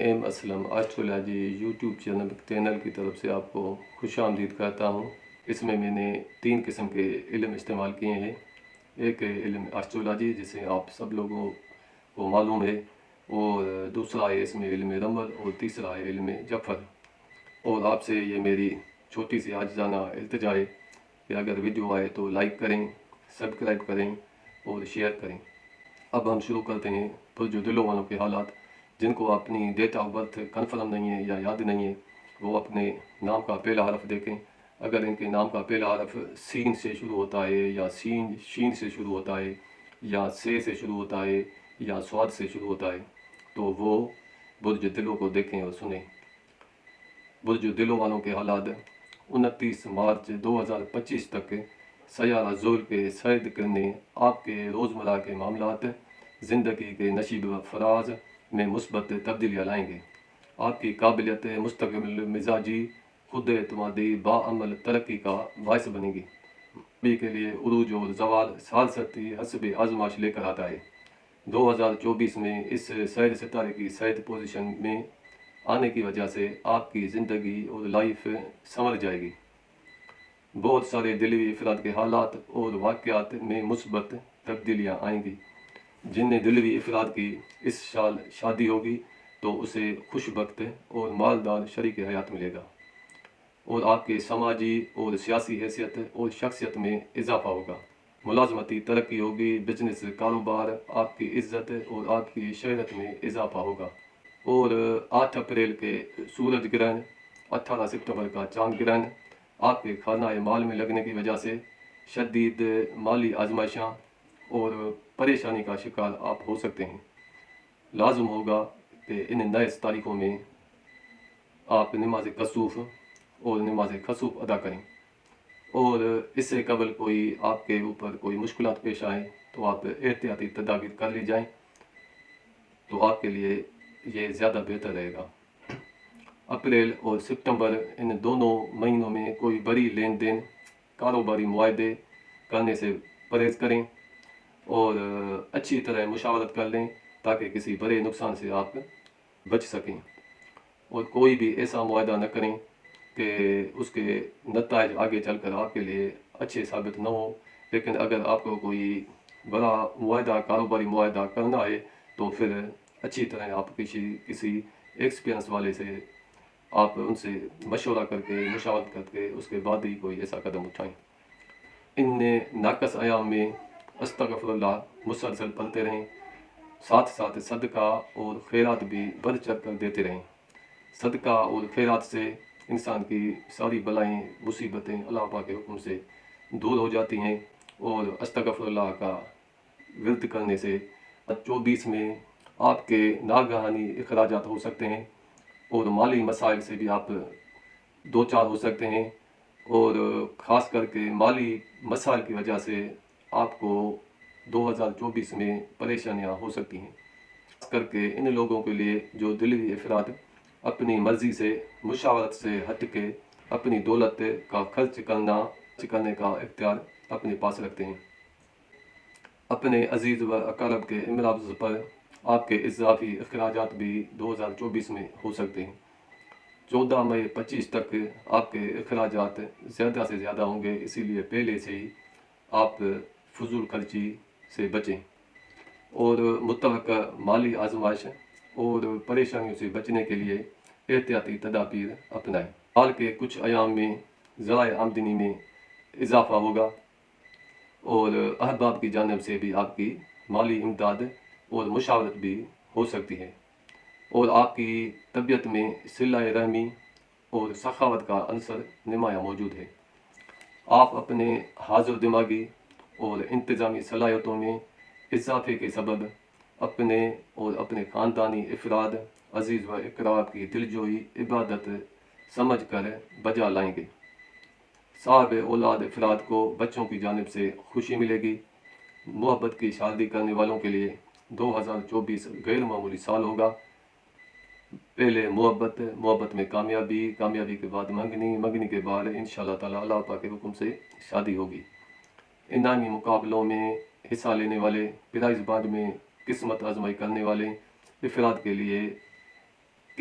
M Aslam astrology YouTube channel کی طرف سے آپ کو خوش آمدید کہتا ہوں۔ اس میں نے 3 قسم کے علم استعمال کیے ہیں۔ ایک ہے علم ایسٹرولوجی جسے آپ سب لوگوں کو معلوم ہے، اور دوسرا ہے اس میں علم رمل، اور تیسرا ہے علم جفر۔ اور آپ سے یہ میری چھوٹی سی عاجزانہ التجا ہے کہ اگر ویڈیو آئے تو لائک کریں، سبسکرائب کریں اور شیئر کریں۔ اب ہم شروع کرتے ہیں۔ تو جو دلوں والوں کے حالات جن کو اپنی ڈیٹ آف برتھ کنفرم نہیں ہے یا یاد نہیں ہے، وہ اپنے نام کا پہلا حرف دیکھیں۔ اگر ان کے نام کا پہلا حرف سین سے شروع ہوتا ہے، یا شین سے شروع ہوتا ہے، یا سے شروع ہوتا ہے، یا سواد سے شروع ہوتا ہے، تو وہ برج دلوں کو دیکھیں اور سنیں۔ برج دلوں والوں کے حالات 29 مارچ 2025 تک سیارہ زحل کے سیر کرنے آپ کے روزمرہ کے معاملات، زندگی کے نشیب و فراز میں مثبت تبدیلیاں لائیں گے۔ آپ کی قابلیت مستقل مزاجی، خود اعتمادی، باعمل ترقی کا باعث بنے گی۔ ابھی کے لیے عروج اور زوال ثالثی حسب آزمائش لے کر آتا ہے۔ 2024 میں اس سیر ستارے کی سید پوزیشن میں آنے کی وجہ سے آپ کی زندگی اور لائف سنور جائے گی۔ بہت سارے دلوی افراد کے حالات اور واقعات میں مثبت تبدیلیاں آئیں گی۔ جن دلوی افراد کی اس سال شادی ہوگی تو اسے خوش بخت اور مالدار شریک حیات ملے گا، اور آپ کے سماجی اور سیاسی حیثیت اور شخصیت میں اضافہ ہوگا۔ ملازمتی ترقی ہوگی، بزنس کاروبار، آپ کی عزت اور آپ کی شہرت میں اضافہ ہوگا۔ اور 8 اپریل کے سورج گرہن، 18 ستمبر کا چاند گرہن آپ کے خانہ مال میں لگنے کی وجہ سے شدید مالی آزمائشاں اور پریشانی کا شکار آپ ہو سکتے ہیں۔ لازم ہوگا کہ ان نئے تاریخوں میں آپ نماز کسوف اور نماز خسوف ادا کریں، اور اس سے قبل کوئی آپ کے اوپر کوئی مشکلات پیش آئیں تو آپ احتیاطی تدابیر کر لی جائیں تو آپ کے لیے یہ زیادہ بہتر رہے گا۔ اپریل اور ستمبر ان دونوں مہینوں میں کوئی بڑی لین دین، کاروباری معاہدے کرنے سے پرہیز کریں، اور اچھی طرح مشاورت کر لیں تاکہ کسی بڑے نقصان سے آپ بچ سکیں۔ اور کوئی بھی ایسا معاہدہ نہ کریں کہ اس کے نتائج آگے چل کر آپ کے لیے اچھے ثابت نہ ہوں۔ لیکن اگر آپ کو کوئی بڑا معاہدہ، کاروباری معاہدہ کرنا ہے تو پھر اچھی طرح آپ کسی ایکسپیرئنس والے سے آپ ان سے مشورہ کر کے، مشاورت کر کے اس کے بعد ہی کوئی ایسا قدم اٹھائیں۔ ان ناقص ایام میں استغفر اللہ مسلسل پڑھتے رہیں، ساتھ ساتھ صدقہ اور خیرات بھی بڑھ چڑھ کر دیتے رہیں۔ صدقہ اور خیرات سے انسان کی ساری بلائیں، مصیبتیں اللہ پاک کے حکم سے دور ہو جاتی ہیں، اور استغفر اللہ کا ورد کرنے سے 24 میں آپ کے ناگہانی اخراجات ہو سکتے ہیں، اور مالی مسائل سے بھی آپ دو چار ہو سکتے ہیں، اور خاص کر کے مالی مسائل کی وجہ سے آپ کو 2024 میں پریشانیاں ہو سکتی ہیں۔ خاص کر کے ان لوگوں کے لیے جو دلوی افراد اپنی مرضی سے، مشاورت سے ہٹ کے اپنی دولت کا خرچ کرنے کا اختیار اپنے پاس رکھتے ہیں۔ اپنے عزیز و اقارب کے امراض پر آپ کے اضافی اخراجات بھی 2024 میں ہو سکتے ہیں۔ 14 مئی 25 تک آپ کے اخراجات زیادہ سے زیادہ ہوں گے، اسی لیے پہلے سے ہی آپ فضول خرچی سے بچیں، اور متوقع مالی آزمائش اور پریشانیوں سے بچنے کے لیے احتیاطی تدابیر اپنائیں۔ حال کے کچھ ایام میں ذرائع آمدنی میں اضافہ ہوگا، اور احباب کی جانب سے بھی آپ کی مالی امداد اور مشاورت بھی ہو سکتی ہے، اور آپ کی طبیعت میں صلہ رحمی اور سخاوت کا عنصر نمایاں موجود ہے۔ آپ اپنے حاضر دماغی اور انتظامی صلاحیتوں میں اضافے کے سبب اپنے اور اپنے خاندانی افراد، عزیز و اقراب کی دلجوئی عبادت سمجھ کر بجا لائیں گے۔ صاحب اولاد افراد کو بچوں کی جانب سے خوشی ملے گی۔ محبت کی شادی کرنے والوں کے لیے 2024 غیر معمولی سال ہوگا۔ پہلے محبت میں کامیابی کے بعد منگنی کے بعد انشاءاللہ تعالی اللہ پاک کے حکم سے شادی ہوگی۔ انعامی مقابلوں میں حصہ لینے والے، پرائز باز میں قسمت آزمائی کرنے والے افراد کے لیے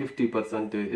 50%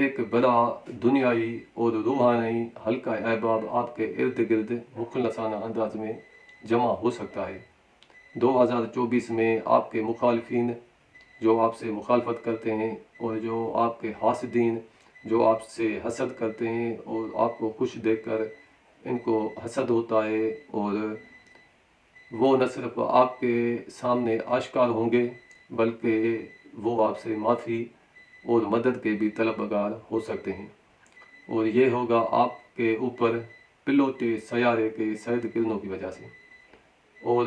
ایک بڑا دنیائی اور روحانی حلقہ احباب آپ کے ارد گرد مخلصانہ انداز میں جمع ہو سکتا ہے۔ 2024 میں آپ کے مخالفین جو آپ سے مخالفت کرتے ہیں اور جو آپ کے حاسدین جو آپ سے حسد کرتے ہیں اور آپ کو خوش دیکھ کر ان کو حسد ہوتا ہے، اور وہ نہ صرف آپ کے سامنے آشکار ہوں گے بلکہ وہ آپ سے معافی اور مدد کے بھی طلبگار ہو سکتے ہیں، اور یہ ہوگا آپ کے اوپر پلوٹے سیارے کے سرد کرنوں کی وجہ سے۔ اور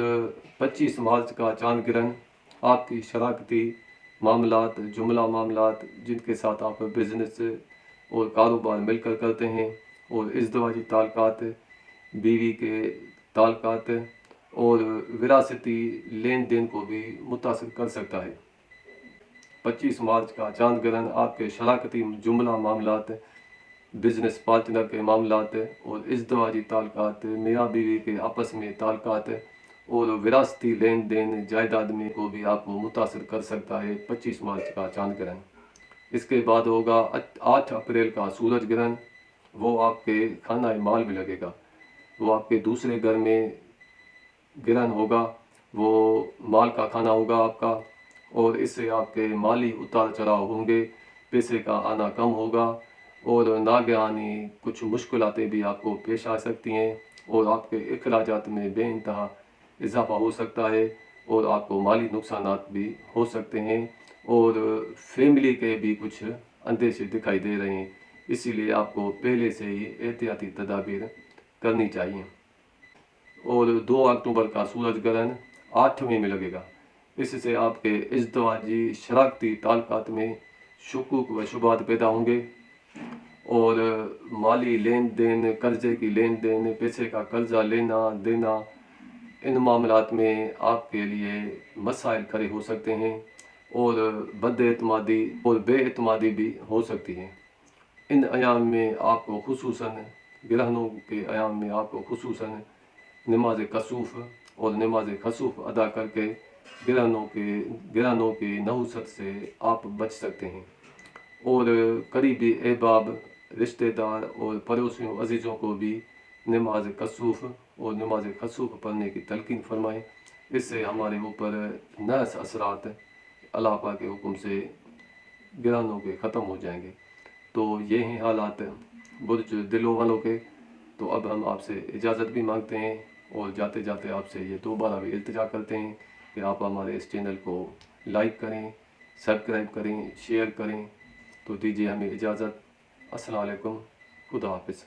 25 مارچ کا چاند گرہن آپ کی شراکتی معاملات، جملہ معاملات جن کے ساتھ آپ بزنس اور کاروبار مل کر کرتے ہیں، اور ازدواجی تعلقات، بیوی کے تعلقات اور وراثتی لین دین کو بھی متاثر کر سکتا ہے۔ 25 مارچ کا چاند گرہن آپ کے شراکتی جملہ معاملات، بزنس پارٹنر کے معاملات اور ازدواجی تعلقات، میاں بیوی کے آپس میں تعلقات اور وراثتی لین دین جائیداد میں کو بھی آپ کو متاثر کر سکتا ہے 25 مارچ کا چاند گرہن۔ اس کے بعد ہوگا 8 اپریل کا سورج گرہن، وہ آپ کے خانہ مال میں لگے گا، وہ آپ کے دوسرے گھر میں گرہن ہوگا، وہ مال کا کھانا ہوگا آپ کا، اور اس سے آپ کے مالی اتار چڑھاؤ ہوں گے، پیسے کا آنا کم ہوگا، اور ناگہانی کچھ مشکلاتیں بھی آپ کو پیش آ سکتی ہیں، اور آپ کے اخراجات میں بے انتہا اضافہ ہو سکتا ہے، اور آپ کو مالی نقصانات بھی ہو سکتے ہیں، اور فیملی کے بھی کچھ اندیشے دکھائی دے رہے ہیں، اسی لیے آپ کو پہلے سے ہی احتیاطی تدابیر کرنی چاہیے۔ اور 2 اکتوبر کا سورج گرہن 8ویں میں لگے گا، اس سے آپ کے ازدواجی شراکتی تعلقات میں شکوک و شبہات پیدا ہوں گے، اور مالی لین دین، قرضے کی لین دین، پیسے کا قرضہ لینا دینا، ان معاملات میں آپ کے لیے مسائل کھڑے ہو سکتے ہیں، اور بد اعتمادی اور بے اعتمادی بھی ہو سکتی ہے۔ ان ایام میں آپ کو خصوصاً گرہنوں کے ایام میں آپ کو خصوصاً نماز کسوف اور نماز خسوف ادا کر کے گرہنوں کی نحوست سے آپ بچ سکتے ہیں، اور قریبی احباب، رشتہ دار اور پڑوسیوں عزیزوں کو بھی نماز کسوف اور نماز خسوف پڑھنے کی تلقین فرمائیں، اس سے ہمارے اوپر نحس اثرات اللہ پاک کے حکم سے گرہنوں کے ختم ہو جائیں گے۔ تو یہ ہیں حالات برج دلو والوں کے۔ تو اب ہم آپ سے اجازت بھی مانگتے ہیں، اور جاتے جاتے آپ سے یہ دوبارہ بھی التجا کرتے ہیں کہ آپ ہمارے اس چینل کو لائک کریں، سبسکرائب کریں، شیئر کریں۔ تو دیجیے ہمیں اجازت۔ السلام علیکم، خدا حافظ۔